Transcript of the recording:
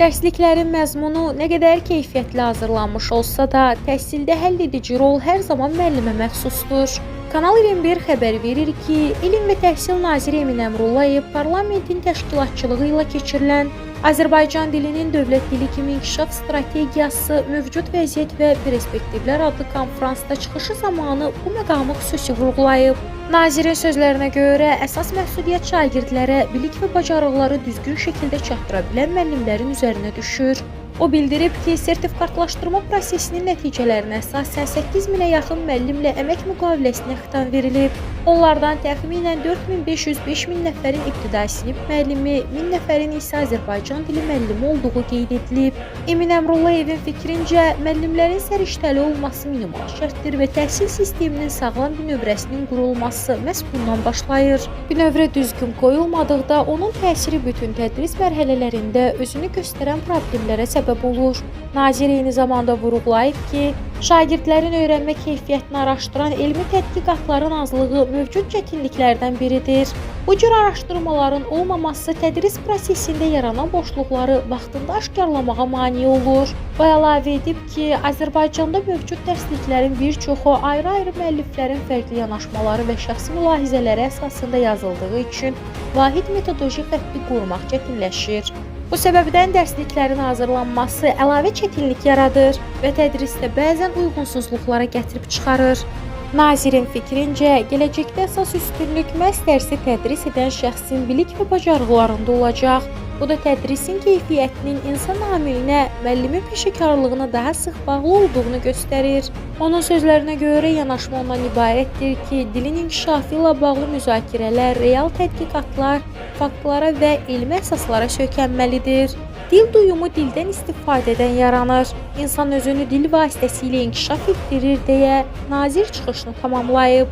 Dərsliklərin məzmunu nə qədər keyfiyyətli hazırlanmış olsa da, təhsildə həlledici rol hər zaman müəllimə məxsusdur. Kanal 21 xəbər verir ki, İlm və Təhsil naziri Emin Əmrullayev parlamentin təşkilatçılığı ilə keçirilən Azərbaycan dilinin dövlət dili kimi inkişaf strategiyası, mövcud vəziyyət və perspektivlər adlı konfransda çıxışı zamanı bu məqamı xüsusi vurğulayıb. Nazirin sözlərinə görə, əsas məsuliyyət şagirdlərə bilik və bacarıqları düzgün şəkildə çatdıra bilən müəllimlərin üzərinə düşür. O bildirib ki, sertifikatlaşdırma prosesinin nəticələrinə əsasən 8 minə yaxın müəllimlə əmək müqaviləsinə xitam verilib. Onlardan təxminən 4500-5000 nəfərin ibtidai sinif müəllimi, 1000 nəfərin isə Azərbaycan dili müəllimi olduğu qeyd edilib. Emin Əmrullayevin fikrincə, müəllimlərin səriştəli olması minimal şərtdir və təhsil sisteminin sağlam bünövrəsinin qurulması məhz bundan başlayır. Bünövrə düzgün qoyulmadıqda onun təsiri bütün tədris mərhələlərində özünü göstərən problemlərə səbəb olur. Nazir eyni zamanda vurğulayıb ki, şagirdlərin öyrənmə keyfiyyətini araşdıran elmi tədqiqatların azlığı mövcud çətinliklərdən biridir. Bu cür araşdırmaların olmaması tədris prosesində yaranan boşluqları vaxtında aşkarlamağa mane olur. O əlavə edib ki, Azərbaycanda mövcud dərsliklərin bir çoxu ayrı-ayrı müəlliflərin fərqli yanaşmaları və şəxsi mülahizələri əsasında yazıldığı üçün vahid metodoloji xətti qurmaq çətinləşir. Bu səbəbdən dərsliklərin hazırlanması əlavə çətinlik yaradır və tədrisdə bəzən uyğunsuzluqlara gətirib çıxarır. Nazirin fikrincə, gələcəkdə əsas üstünlük məhz dərsi tədris edən şəxsin bilik və bacarıqlarında olacaq. Bu da tədrisin keyfiyyətinin insan amilinə, müəllimin peşəkarlığına daha sıx bağlı olduğunu göstərir. Onun sözlərinə görə yanaşma ondan ibarətdir ki, dilin inkişafı ilə bağlı müzakirələr, real tədqiqatlar, faktlara və elmi əsaslara söykənməlidir. Dil duyumu dildən istifadədən yaranır. İnsan özünü dil vasitəsilə inkişaf etdirir deyə nazir çıxışını tamamlayıb.